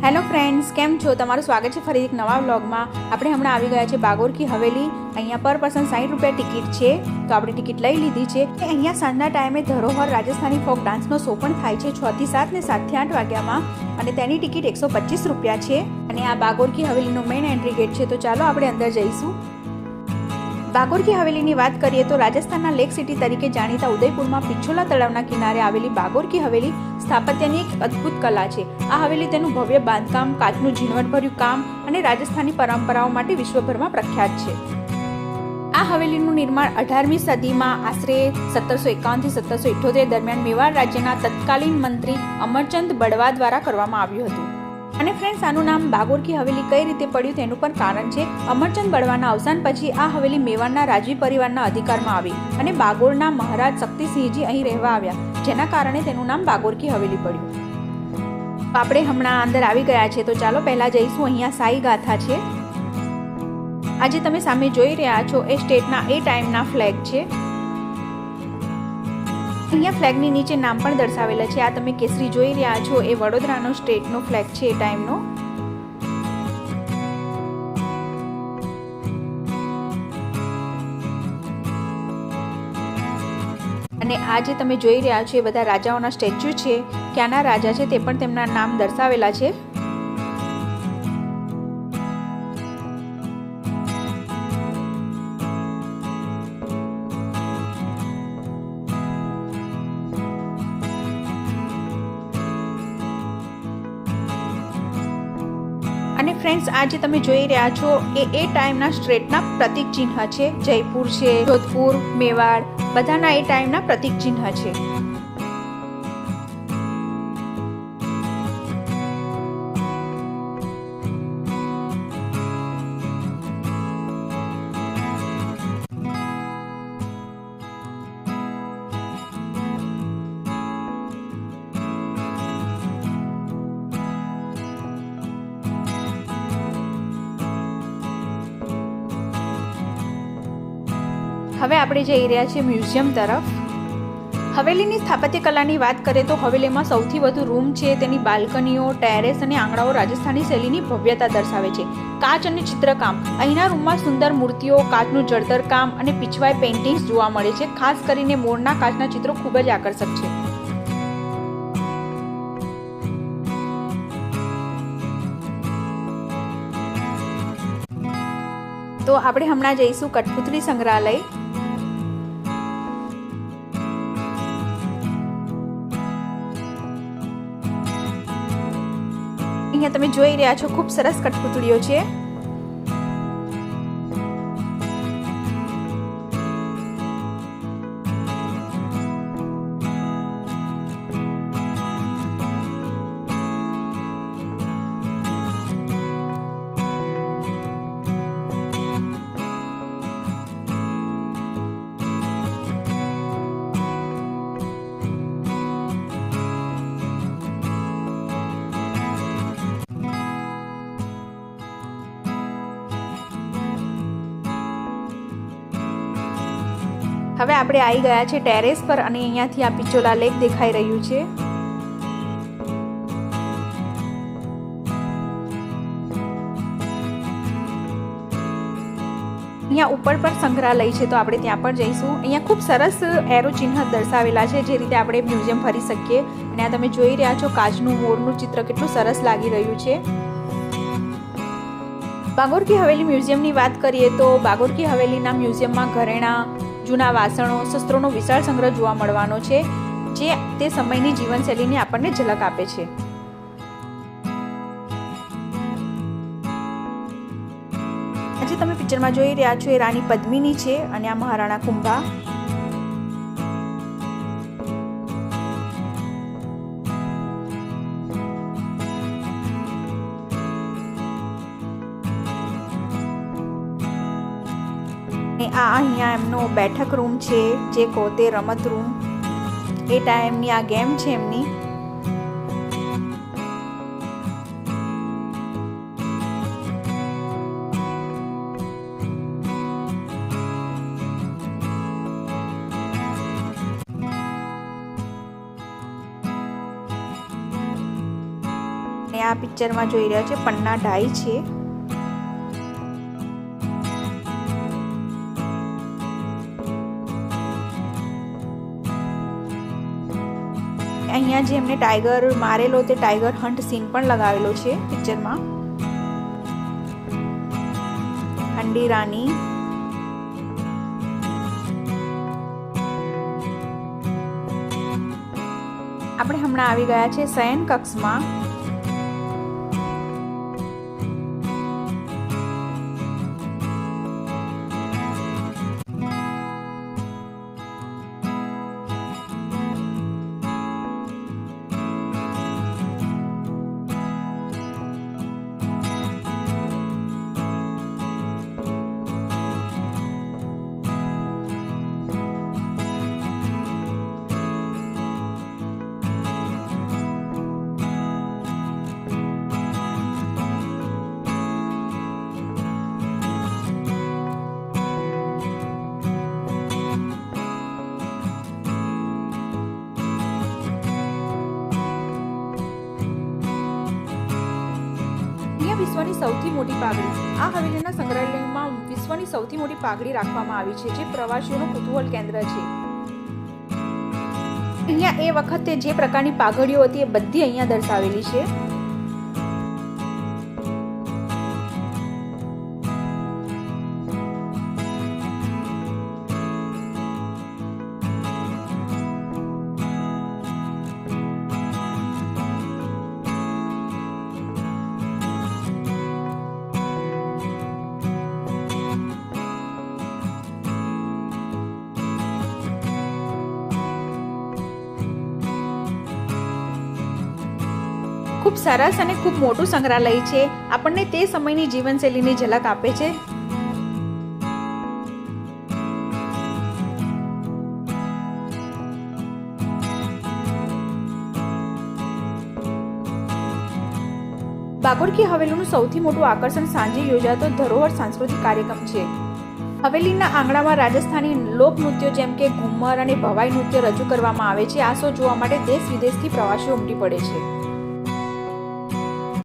Hello friends, केम छो? तमाરું સ્વાગત છે ફરી એક નવા વ્લોગમાં। આપણે હમણાં આવી ગયા છે બાગોર કી હવેલી। અહીંયા પર પર્સન 60 રૂપિયા ટિકિટ છે, તો આપણે ટિકિટ લઈ લીધી છે। અહીંયા સાંજના ટાઈમે ધરોહર રાજસ્થાની ફોક ડાન્સનો શો પણ થાય છે 6 થી 7 ને 7 થી 8 વાગ્યામાં, અને તેની ટિકિટ 125 રૂપિયા છે। અને આ બાગોર કી હવેલીનો મેઇન એન્ટ્રી ગેટ છે, તો ચાલો આપણે અંદર જઈશું। બાગોર કી હવેલીની વાત કરીએ તો રાજસ્થાનના લેક સિટી તરીકે જાણીતા ઉદયપુરમાં પિછોલા તળાવના કિનારે આવેલી બાગોર કી હવેલી સ્થાપત્યની એક અદ્ભુત કલા છે। આ હવેલી તેનું ભવ્ય બાંધકામ, કાચનું ઝીણવટભર્યું કામ અને રાજસ્થાની પરંપરાઓ માટે વિશ્વભરમાં પ્રખ્યાત છે। આ હવેલીનું નિર્માણ 18મી સદીમાં આશરે 1751 થી 1778 દરમિયાન મેવાડ રાજ્યના તત્કાલીન મંત્રી અમરચંદ બળવા દ્વારા કરવામાં આવ્યું હતું। અને ફ્રેન્ડ્સ, આનું નામ બાગોર કી હવેલી કઈ રીતે પડ્યું તેનું પણ કારણ છે। અમરચંદ બળવાના અવસાન પછી આ હવેલી મેવાડના રાજવી પરિવારના અધિકારમાં આવી અને બાગોરના મહારાજ શક્તિસિંહજી અહીં રહેવા આવ્યા, જેના કારણે તેનું નામ બાગોર કી હવેલી પડ્યું। આપણે હમણાં અંદર આવી ગયા છે, તો ચાલો પહેલા જઈશું। અહીંયા સાઈ ગાથા છે। આજે તમે સામે જોઈ રહ્યા છો એ સ્ટેટના એ ટાઈમના ફ્લેગ છે। અહીંયા ફ્લેગની નીચે નામ પણ દર્શાવેલા છે। આ તમે કેસરી જોઈ રહ્યા છો એ વડોદરાનો સ્ટેટનો ફ્લેગ છે એ ટાઈમનો। અને આ જે તમે જોઈ રહ્યા છો એ બધા રાજાઓના સ્ટેચ્યુ છે, ક્યાંના રાજા છે તે પણ તેમના નામ દર્શાવેલા છે। અને ફ્રેન્ડ્સ, આ જે તમે જોઈ રહ્યા છો એ ટાઈમના સ્ટેટના પ્રતીક ચિહ્ન છે। જયપુર છે, જોધપુર, મેવાડ બધાના એ ટાઈમના પ્રતીક ચિહ્ન છે। હવે આપણે જઈ રહ્યા છીએ મ્યુઝિયમ તરફ। હવેલીની સ્થાપત્ય કલાની વાત કરીએ તો હવેલીમાં સૌથી વધુ રૂમ છે, તેની બાલ્કનીઓ, ટેરેસ અને આંગણાઓ રાજસ્થાની શૈલીની ભવ્યતા દર્શાવે છે। કાચ અને ચિત્રકામ, અહીંના રૂમમાં સુંદર મૂર્તિઓ, કાચનું જળતર કામ અને પીછવાઈ પેઇન્ટિંગ્સ જોવા મળે છે। ખાસ કરીને મોરના કાચના ચિત્રો ખૂબ જ આકર્ષક છે। તો આપણે હમણાં જઈશું કઠપુતળી સંગ્રહાલય। અહીંયા તમે જોઈ રહ્યા છો ખૂબ સરસ કઠપુતળીઓ છે। હવે આપણે આવી ગયા છે ટેરેસ પર અને અહીંયાથી આ પિચોલા લેક દેખાઈ રહ્યું છે। અહીંયા ઉપર પર સંગ્રહાલય છે, તો આપણે ત્યાં પણ જઈશું। અહીંયા ખૂબ સરસ એરો ચિહ્ન દર્શાવેલા છે, જે રીતે આપણે મ્યુઝિયમ ફરી શકીએ। અને આ તમે જોઈ રહ્યા છો કાચનું મોરનું ચિત્ર કેટલું સરસ લાગી રહ્યું છે। બાગોર કી હવેલી મ્યુઝિયમની વાત કરીએ તો બાગોર કી હવેલીના મ્યુઝિયમમાં ઘરેણાં, જૂના વાસણો, શસ્ત્રોનો વિશાળ સંગ્રહ જોવા મળવાનો છે, જે તે સમયની જીવનશૈલીની આપણને ઝલક આપે છે। આજે તમે પિક્ચરમાં જોઈ રહ્યા છો એ રાણી પદ્મિની છે અને આ મહારાણા કુંભા। આ અહીંયા એમનો બેઠક રૂમ છે, જે કહો તે રમત રૂમ, એ ટાઈમની આ ગેમ છે એમની। આ પિક્ચરમાં જોઈ રહ્યા છે પન્ના ઢાઈ છે. અહીંયા જે એમને ટાઈગર મારેલો તે ટાઈગર હન્ટ સીન પણ લગાવેલો છે પિક્ચરમાં. ઠંડી રાની, આપણે હમણાં આવી ગયા છે શયન કક્ષમાં. વિશ્વની સૌથી મોટી પાઘડી. આ હવેલીના સંગ્રહાલયમાં વિશ્વની સૌથી મોટી પાઘડી રાખવામાં આવી છે, જે પ્રવાસીઓનું કુતૂહલ કેન્દ્ર છે. અહીંયા એ વખતે જે પ્રકારની પાઘડીઓ હતી એ બધી અહીંયા દર્શાવેલી છે. ખૂબ સરસ અને ખૂબ મોટું સંગ્રહાલય છે. આપણને તે સમયની જીવનશૈલીની ઝલક આપે છે. બાગોર કી હવેલીનું સૌથી મોટું આકર્ષણ સાંજે યોજાતો ધરોહર સાંસ્કૃતિક કાર્યક્રમ છે. હવેલીના આંગણામાં રાજસ્થાની લોકનૃત્યો જેમ કે ઘુમ્મર અને ભવાઈ નૃત્ય રજૂ કરવામાં આવે છે. આ શો જોવા માટે દેશ વિદેશથી પ્રવાસીઓ ઉમટી પડે છે.